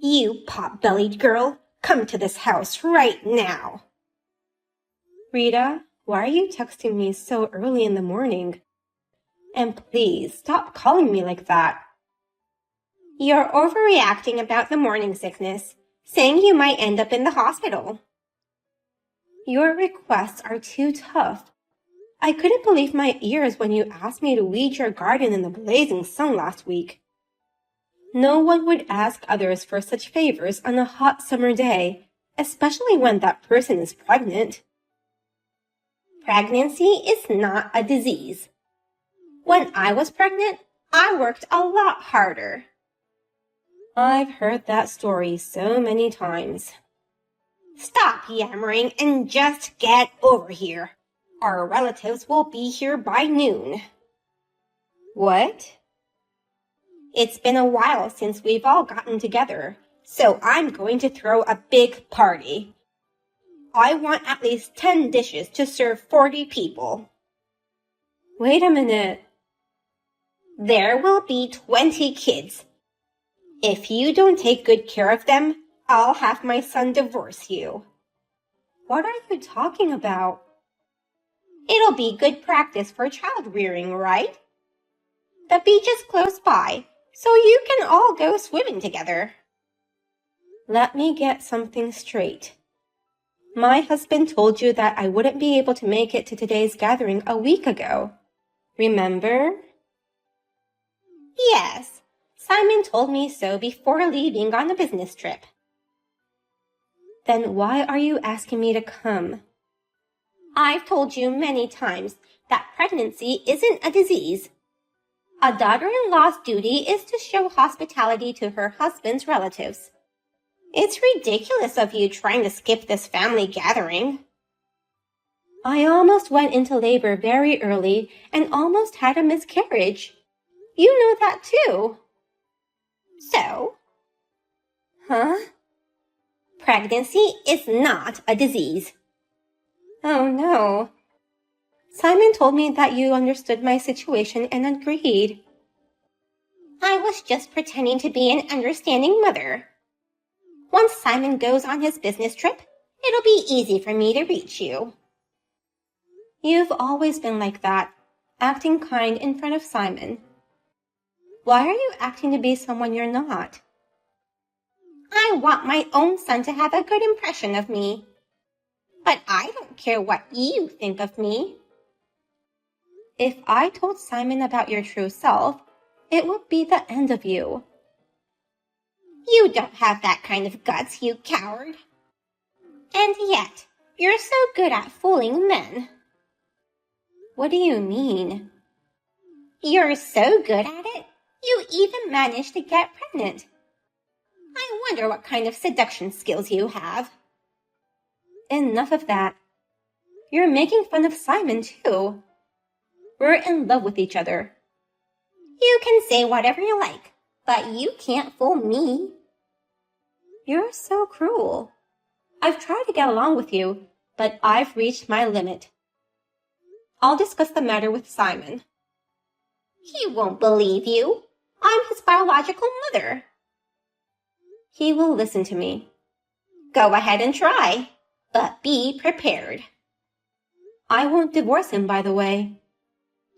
You pot-bellied girl, come to this house right now. Rita, why are you texting me so early in the morning? And please, stop calling me like that. You're overreacting about the morning sickness, saying you might end up in the hospital. Your requests are too tough. I couldn't believe my ears when you asked me to weed your garden in the blazing sun last week. No one would ask others for such favors on a hot summer day, especially when that person is pregnant. Pregnancy is not a disease. When I was pregnant, I worked a lot harder. I've heard that story so many times. Stop yammering and just get over here. Our relatives will be here by noon. What? It's been a while since we've all gotten together, so I'm going to throw a big party. I want at least 10 dishes to serve 40 people. Wait a minute. There will be 20 kids. If you don't take good care of them, I'll have my son divorce you. What are you talking about? It'll be good practice for child rearing, right? The beach is close by, so you can all go swimming together. Let me get something straight. My husband told you that I wouldn't be able to make it to today's gathering a week ago. Remember? Yes, Simon told me so before leaving on a business trip. Then why are you asking me to come? I've told you many times that pregnancy isn't a disease. A daughter-in-law's duty is to show hospitality to her husband's relatives. It's ridiculous of you trying to skip this family gathering. I almost went into labor very early and almost had a miscarriage. You know that too. So? Huh? Pregnancy is not a disease. Oh no. Simon told me that you understood my situation and agreed. I was just pretending to be an understanding mother. Once Simon goes on his business trip, it'll be easy for me to reach you. You've always been like that, acting kind in front of Simon. Why are you acting to be someone you're not? I want my own son to have a good impression of me. But I don't care what you think of me. If I told Simon about your true self, it would be the end of you. You don't have that kind of guts, you coward. And yet, you're so good at fooling men. What do you mean? You're so good at it, you even managed to get pregnant. I wonder what kind of seduction skills you have. Enough of that. You're making fun of Simon, too. We're in love with each other. You can say whatever you like, but you can't fool me. You're so cruel. I've tried to get along with you, but I've reached my limit. I'll discuss the matter with Simon. He won't believe you. I'm his biological mother. He will listen to me. Go ahead and try, but be prepared. I won't divorce him, by the way.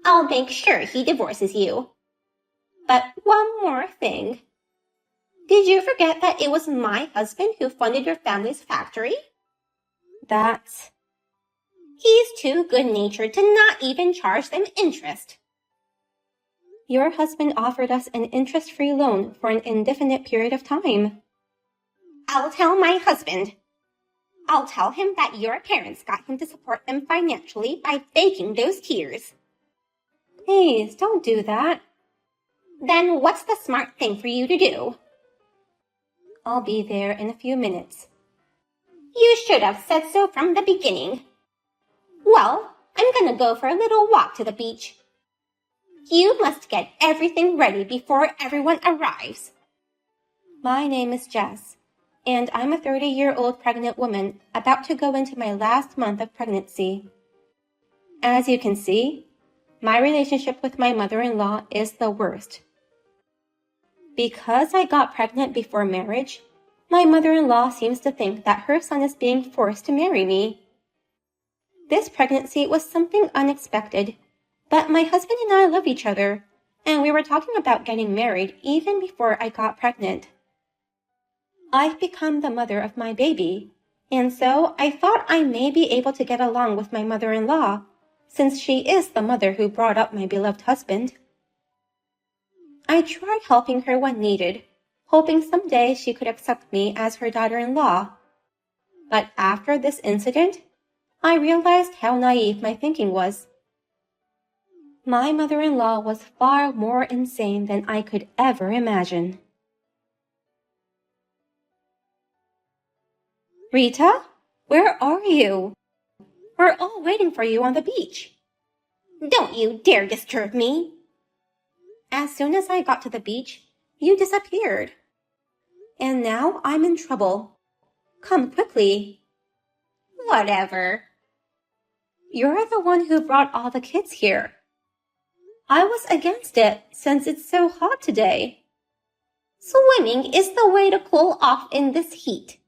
I'll make sure he divorces you. But one more thing. Did you forget that it was my husband who funded your family's factory? That's... He's too good-natured to not even charge them interest. Your husband offered us an interest-free loan for an indefinite period of time. I'll tell my husband. I'll tell him that your parents got him to support them financially by faking those tears. Please, don't do that. Then what's the smart thing for you to do? I'll be there in a few minutes. You should have said so from the beginning. Well, I'm gonna go for a little walk to the beach. You must get everything ready before everyone arrives. My name is Jess, and I'm a 30-year-old pregnant woman about to go into my last month of pregnancy. As you can see, my relationship with my mother-in-law is the worst. Because I got pregnant before marriage, My mother-in-law seems to think that her son is being forced to marry me. This pregnancy was something unexpected, but my husband and I love each other, and we were talking about getting married even before I got pregnant. I've become the mother of my baby, and so I thought I may be able to get along with my mother-in-law, since she is the mother who brought up my beloved husband. I tried helping her when needed, hoping someday she could accept me as her daughter-in-law. But after this incident, I realized how naive my thinking was. My mother-in-law was far more insane than I could ever imagine. Rita, where are you? We're all waiting for you on the beach. Don't you dare disturb me. As soon as I got to the beach, you disappeared. And now I'm in trouble. Come quickly. Whatever. You're the one who brought all the kids here. I was against it since it's so hot today. Swimming is the way to cool off in this heat.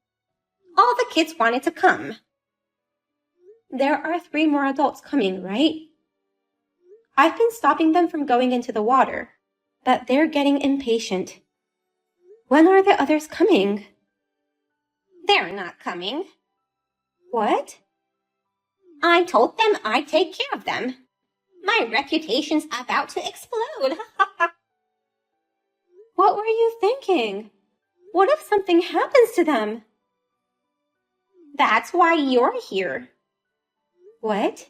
All the kids wanted to come. There are 3 more adults coming, right? I've been stopping them from going into the water, but they're getting impatient. When are the others coming? They're not coming. What? I told them I'd take care of them. My reputation's about to explode. What were you thinking? What if something happens to them? That's why you're here. What?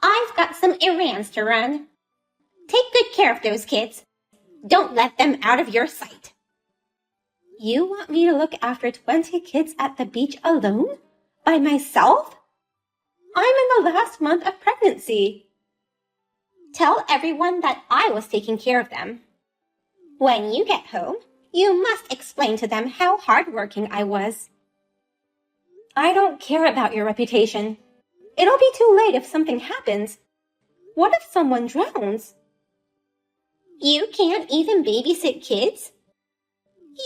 I've got some errands to run. Take good care of those kids. Don't let them out of your sight. You want me to look after 20 kids at the beach alone? By myself? I'm in the last month of pregnancy. Tell everyone that I was taking care of them. When you get home, you must explain to them how hardworking I was. I don't care about your reputation. It'll be too late if something happens. What if someone drowns? You can't even babysit kids?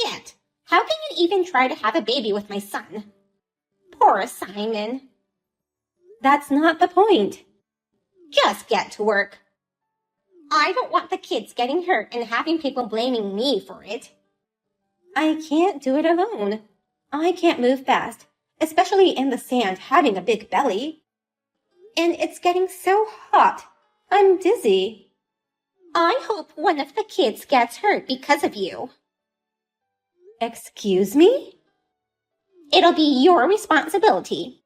Yet, how can you even try to have a baby with my son? Poor Simon. That's not the point. Just get to work. I don't want the kids getting hurt and having people blaming me for it. I can't do it alone. I can't move fast, especially in the sand having a big belly. And it's getting so hot. I'm dizzy. I hope one of the kids gets hurt because of you. Excuse me? It'll be your responsibility.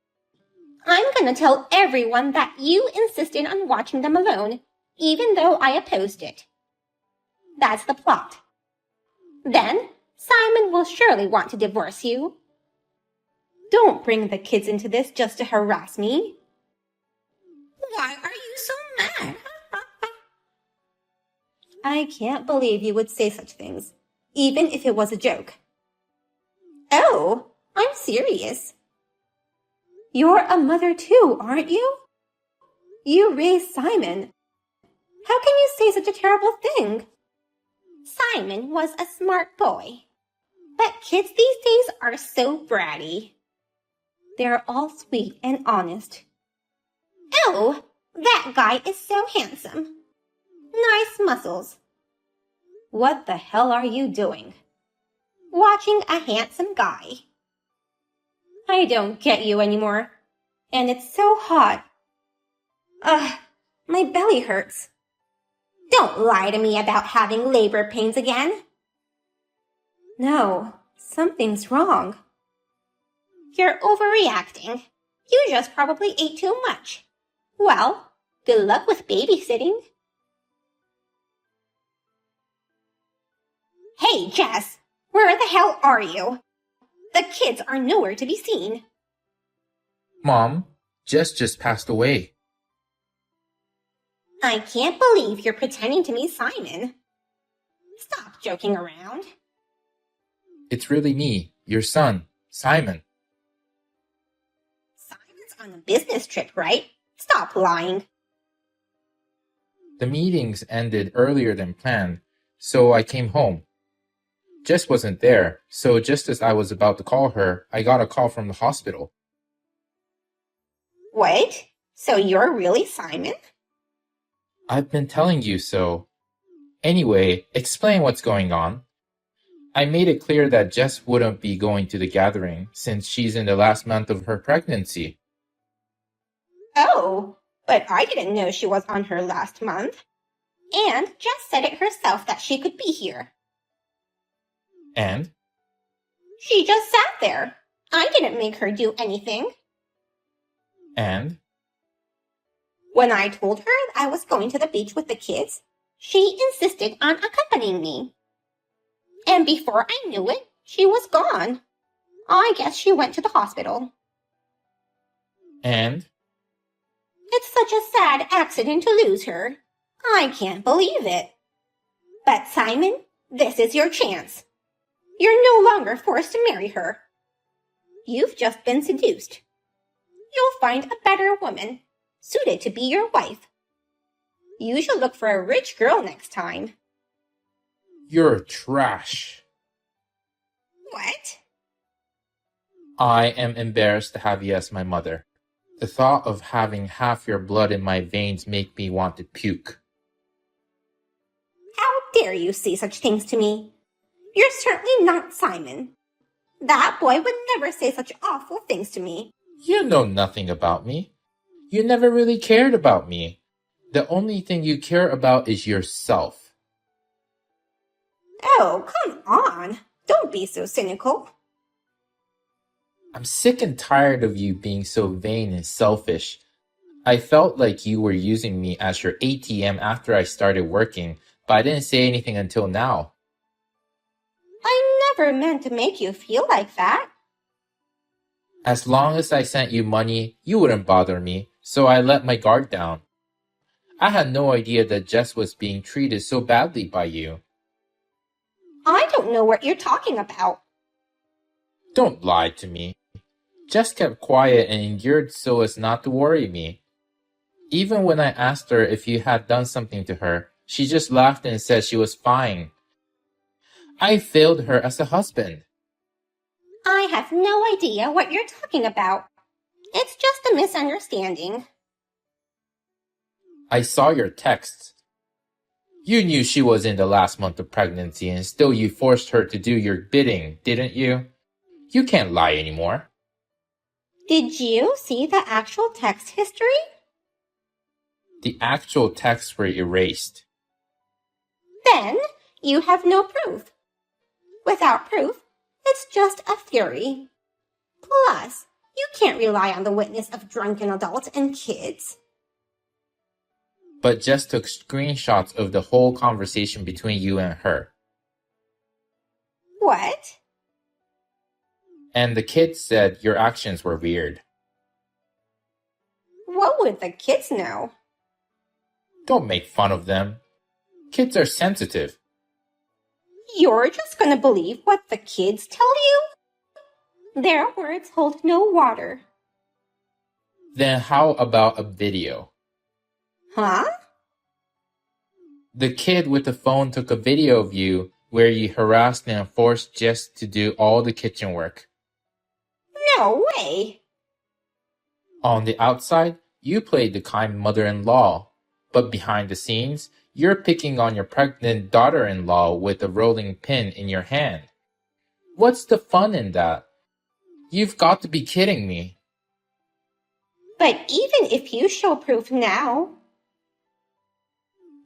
I'm gonna tell everyone that you insisted on watching them alone, even though I opposed it. That's the plot. Then, Simon will surely want to divorce you. Don't bring the kids into this just to harass me. Why are you so mad? I can't believe you would say such things, even if it was a joke. Oh, I'm serious. You're a mother too, aren't you? You raised Simon. How can you say such a terrible thing? Simon was a smart boy. But kids these days are so bratty. They're all sweet and honest. Oh, that guy is so handsome. Nice muscles. What the hell are you doing? Watching a handsome guy. I don't get you anymore. And it's so hot. Ugh, my belly hurts. Don't lie to me about having labor pains again. No, something's wrong. You're overreacting. You just probably ate too much. Well, good luck with babysitting. Hey, Jess, where the hell are you? The kids are nowhere to be seen. Mom, Jess just passed away. I can't believe you're pretending to be Simon. Stop joking around. It's really me, your son, Simon. Simon's on a business trip, right? Stop lying. The meetings ended earlier than planned, so I came home. Jess wasn't there, so just as I was about to call her, I got a call from the hospital. What? So you're really Simon? I've been telling you so. Anyway, explain what's going on. I made it clear that Jess wouldn't be going to the gathering since she's in the last month of her pregnancy. Oh, but I didn't know she was on her last month. And Jess said it herself that she could be here. And? She just sat there. I didn't make her do anything. And? When I told her I was going to the beach with the kids, she insisted on accompanying me. And before I knew it, she was gone. I guess she went to the hospital. And? It's such a sad accident to lose her. I can't believe it. But Simon, this is your chance. You're no longer forced to marry her. You've just been seduced. You'll find a better woman, suited to be your wife. You should look for a rich girl next time. You're trash. What? I am embarrassed to have you as my mother. The thought of having half your blood in my veins make me want to puke. How dare you say such things to me? You're certainly not Simon. That boy would never say such awful things to me. You know nothing about me. You never really cared about me. The only thing you care about is yourself. Oh, come on. Don't be so cynical. I'm sick and tired of you being so vain and selfish. I felt like you were using me as your ATM after I started working, but I didn't say anything until now. I never meant to make you feel like that. As long as I sent you money, you wouldn't bother me, so I let my guard down. I had no idea that Jess was being treated so badly by you. I don't know what you're talking about. Don't lie to me. Jess kept quiet and endured so as not to worry me. Even when I asked her if you had done something to her, she just laughed and said she was fine. I failed her as a husband. I have no idea what you're talking about. It's just a misunderstanding. I saw your texts. You knew she was in the last month of pregnancy and still you forced her to do your bidding, didn't you? You can't lie anymore. Did you see the actual text history? The actual texts were erased. Then you have no proof. Without proof, it's just a theory. Plus, you can't rely on the witness of drunken adults and kids. But Jess took screenshots of the whole conversation between you and her. What? And the kids said your actions were weird. What would the kids know? Don't make fun of them. Kids are sensitive. You're just gonna believe what the kids tell you? Their words hold no water. Then how about a video? Huh? The kid with the phone took a video of you where you harassed and forced Jess to do all the kitchen work. No way. On the outside, you played the kind mother-in-law, but behind the scenes, you're picking on your pregnant daughter-in-law with a rolling pin in your hand. What's the fun in that? You've got to be kidding me. But even if you show proof now...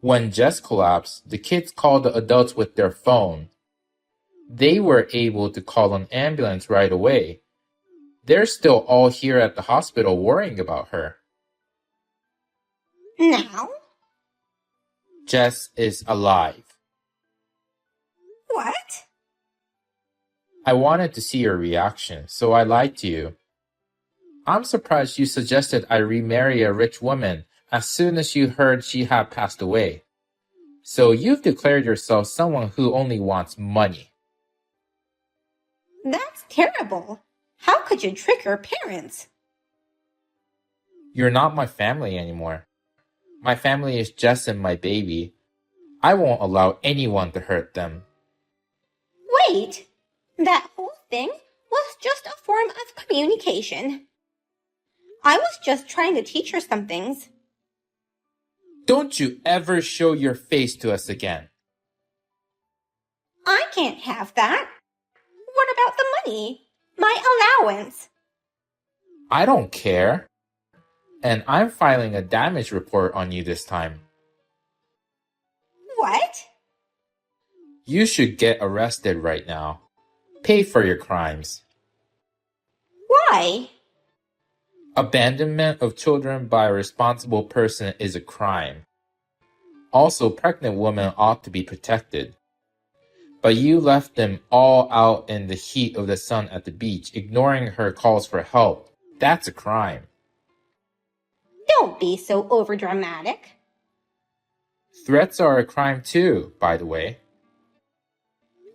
When Jess collapsed, the kids called the adults with their phone. They were able to call an ambulance right away. They're still all here at the hospital worrying about her. Now? Jess is alive. What? I wanted to see your reaction, so I lied to you. I'm surprised you suggested I remarry a rich woman as soon as you heard she had passed away. So you've declared yourself someone who only wants money. That's terrible. How could you trick your parents? You're not my family anymore. My family is Jess and my baby. I won't allow anyone to hurt them. Wait, that whole thing was just a form of communication. I was just trying to teach her some things. Don't you ever show your face to us again. I can't have that. What about the money? My allowance? I don't care. And I'm filing a damage report on you this time. What? You should get arrested right now. Pay for your crimes. Why? Abandonment of children by a responsible person is a crime. Also, pregnant women ought to be protected. But you left them all out in the heat of the sun at the beach, ignoring her calls for help. That's a crime. Don't be so overdramatic. Threats are a crime too, by the way.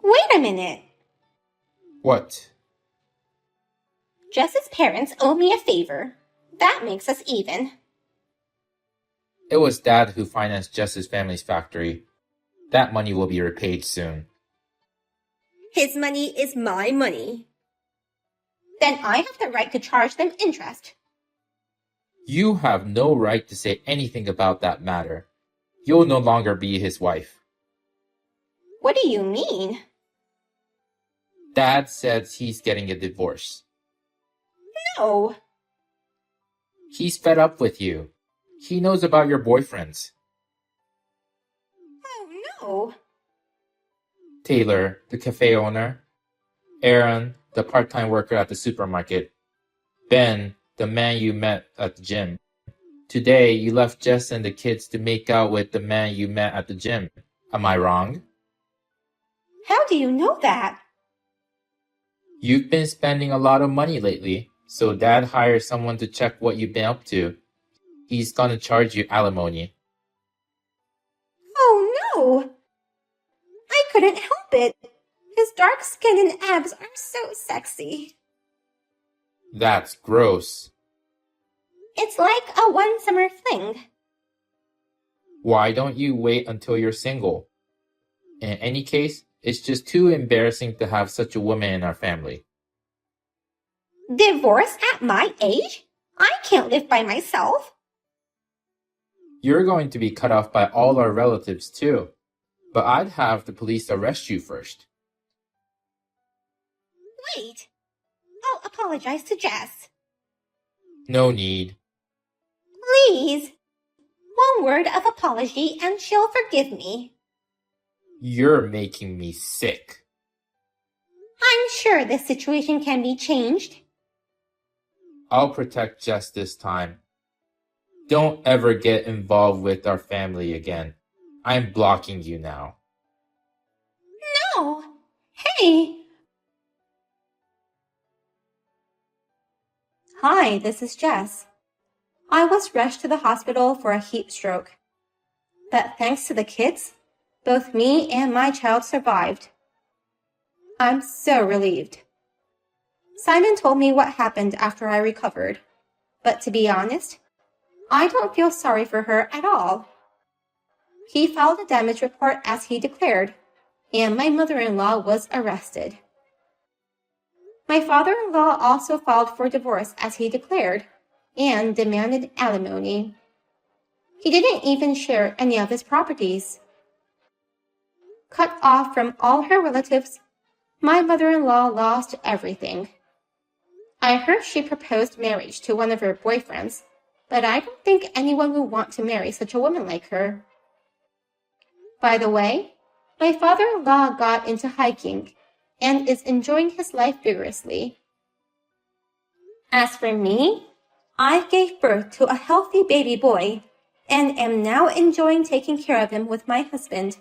Wait a minute. What? Jess's parents owe me a favor. That makes us even. It was Dad who financed Jess's family's factory. That money will be repaid soon. His money is my money. Then I have the right to charge them interest. You have no right to say anything about that matter. You'll no longer be his wife. What do you mean? Dad says he's getting a divorce. No. He's fed up with you. He knows about your boyfriends. Oh, no. Taylor, the cafe owner. Aaron, the part-time worker at the supermarket. Ben, the man you met at the gym. Today, you left Jess and the kids to make out with the man you met at the gym. Am I wrong? How do you know that? You've been spending a lot of money lately, so Dad hired someone to check what you've been up to. He's gonna charge you alimony. Oh, no. I couldn't help it. His dark skin and abs are so sexy. That's gross. It's like a one summer fling. Why don't you wait until you're single? In any case, it's just too embarrassing to have such a woman in our family. Divorce at my age? I can't live by myself. You're going to be cut off by all our relatives too. But I'd have the police arrest you first. Wait. I'll apologize to Jess. No need. Please. One word of apology and she'll forgive me. You're making me sick. I'm sure this situation can be changed. I'll protect Jess this time. Don't ever get involved with our family again. I'm blocking you now. No. Hey. Hi, this is Jess. I was rushed to the hospital for a heat stroke. But thanks to the kids, both me and my child survived. I'm so relieved. Simon told me what happened after I recovered. But to be honest, I don't feel sorry for her at all. He filed a damage report as he declared, and my mother-in-law was arrested. My father-in-law also filed for divorce as he declared, and demanded alimony. He didn't even share any of his properties. Cut off from all her relatives, my mother-in-law lost everything. I heard she proposed marriage to one of her boyfriends, but I don't think anyone would want to marry such a woman like her. By the way, my father-in-law got into hiking and is enjoying his life vigorously. As for me, I gave birth to a healthy baby boy and am now enjoying taking care of him with my husband.